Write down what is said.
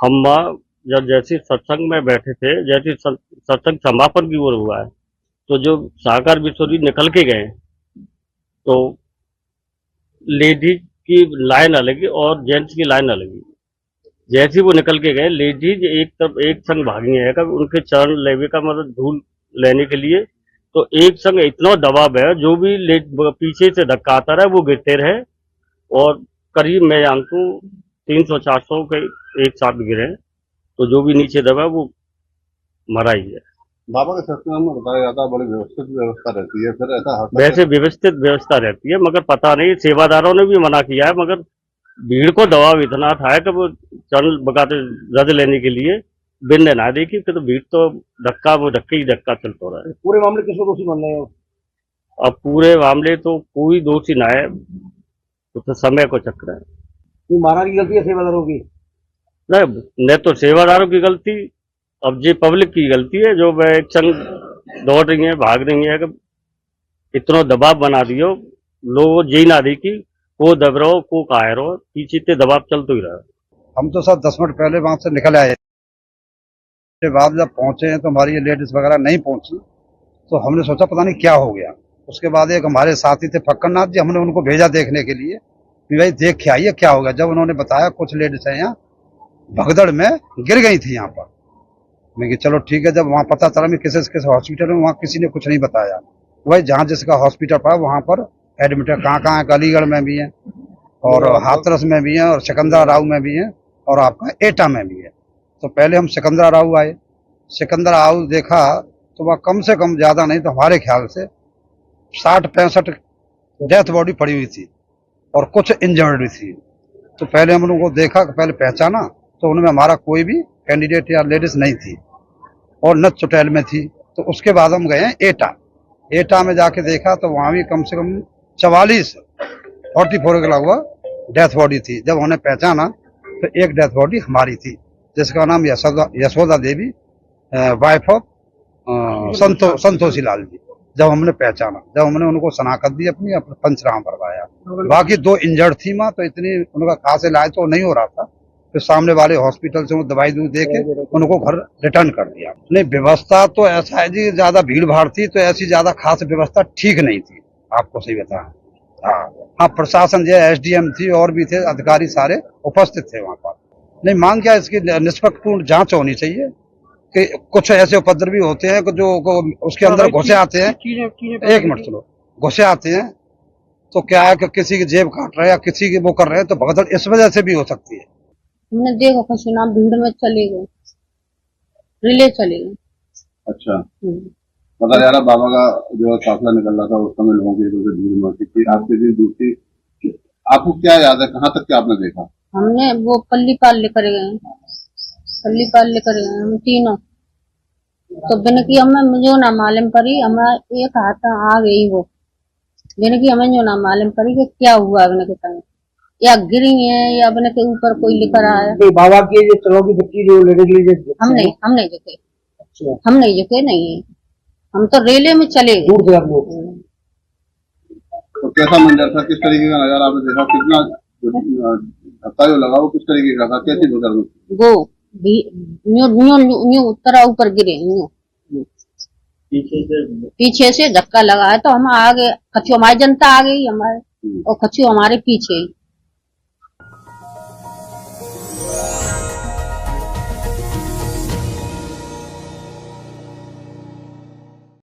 हम जब जैसे सत्संग में बैठे थे, जैसे सत्संग समापन की ओर हुआ है, तो जो सागर बिशोरी निकल के गए, तो लेडीज की लाइन अलग और जेंट्स की लाइन अलग। जैसे ही वो निकल के गए, लेडीज एक तरफ एक संग भागी है कब उनके चरण लेवे का मतलब धूल लेने के लिए, तो एक संग इतना दबाव है, जो भी पीछे से धक्का आता रहा वो गिरते रहे। और करीब मैं जानता हूँ 300-400 के एक साथ गिरे, तो जो भी नीचे दबा वो मरा ही है। बाबा के सत्संग में बताया जाता है बड़ी व्यवस्थित व्यवस्था रहती है, फिर ऐसा वैसे व्यवस्थित व्यवस्था रहती है, मगर पता नहीं सेवादारों ने भी मना किया है, मगर भीड़ को दबाव इतना था कि वो चरण बगाते रज लेने के लिए बिन ना देखी कि, तो भीड़ तो धक्का ही धक्का चलता रहा है। पूरे मामले किसको दोषी मान रहे हो? अब पूरे मामले तो कोई दोषी ना है, तो समय को चक्र है। ये महाराज की गलती है सेवादारों की? न तो सेवादारों की गलती, अब ये पब्लिक की गलती है, जो वह एक संग दौड़ रही है, भाग रही है, कि इतना दबाव बना दियो लोग जी ना दी कि को दब रहो को कायर हो, पीछे इतने दबाव चलते ही रहा। हम तो सब 10 मिनट पहले वहां से निकल आए, के बाद जब पहुंचे हैं तो हमारी ये लेडीज वगैरह नहीं पहुंची, तो हमने सोचा पता नहीं क्या हो गया। उसके बाद एक हमारे साथी थे फक्करनाथ जी, हमने उनको भेजा देखने के लिए कि भाई देख के आइए क्या हो गया। जब उन्होंने बताया कुछ लेडीज है यहाँ भगदड़ में गिर गई थी यहाँ पर, मैं कि चलो ठीक है। जब वहाँ पता चला मैं किस हॉस्पिटल में, वहाँ किसी ने कुछ नहीं बताया। वही जहाँ जिसका हॉस्पिटल पड़ा वहाँ पर एडमिट है। कहाँ है, अलीगढ़ में भी है और हाथरस में भी है और सिकंदरा राव में भी है और आपका एटा में भी है। तो पहले हम सिकंदरा राव आए, सिकंदरा राव देखा तो वह कम से कम ज्यादा नहीं तो हमारे ख्याल से 60-65 डेथ बॉडी पड़ी हुई थी और कुछ इंजर्ड थी। तो पहले हम उनको देखा, पहले पहचाना तो उनमें हमारा कोई भी कैंडिडेट या लेडीज नहीं थी और न चुटैल में थी। तो उसके बाद हम गए एटा में जाके देखा तो वहां भी कम से कम 44 के लगभग डेथ बॉडी थी। जब उन्हें पहचाना तो एक डेथ बॉडी हमारी थी, जिसका नाम यशोदा देवी, वाइफ ऑफ संतोषी लाल जी। जब हमने पहचाना, जब हमने उनको शनाख्त दी अपनी पंचनामा करवाया। बाकी 2 इंजर्ड थी माँ, तो इतनी उनका खास इलाज तो नहीं हो रहा था, फिर सामने वाले हॉस्पिटल से दवाई दे के उनको घर रिटर्न कर दिया। नहीं व्यवस्था तो ऐसा है जी, ज्यादा भीड़ भाड़ थी तो ऐसी ज्यादा खास व्यवस्था ठीक नहीं थी, आपको सही बताया। हाँ, प्रशासन जो SDM थी और भी थे अधिकारी सारे उपस्थित थे वहाँ पर। नहीं मांग क्या, इसकी निष्पक्षपूर्ण जांच होनी चाहिए कि कुछ ऐसे उपद्रवी होते हैं जो उसके अंदर घुसे आते हैं। एक मिनट सुनो, घुसे आते हैं तो क्या है कि किसी की जेब काट रहे हैं या किसी की वो कर रहे हैं, तो भगदड़ इस वजह से भी हो सकती है। हमने देखा कुछ ना, भीड़ में चले गए, रिले चले गए। अच्छा, पता जा रहा बाबा का जो काफिला निकल रहा था उस समय लोगों की भीड़ में थी, आपके दिन दूसरी, आपको क्या याद है कहाँ तक क्या आपने देखा? हमने वो पल्ली पाल लेकर गए, पल्ली पाल लेकर गए हम तीनों। तो बिन की हमें मुझे ना मालूम पड़ी, हमारा एक हाथ आ गई वो, बिन की हमें जो ना मालूम पड़ी कि क्या हुआ अपने के संग, या गिरी है या अपने के ऊपर कोई लेकर आया। बाबा की जो चलो की बच्ची जो लेडीज हम नहीं झुके। अच्छा। हम नहीं झुके, नहीं, हम तो रेले में चले गए। दूर से आप लोग। तो कैसा मंजर था, किस तरीके का नजारा आपने देखा, कितना धक्का जो लगा वो किस तरीके का था, कैसी गुजर वो न्यू तरह ऊपर गिरे, पीछे से धक्का लगा है तो हम आगे, खच्चू हमारी जनता आ गई हमारे और खच्चू हमारे पीछे ही।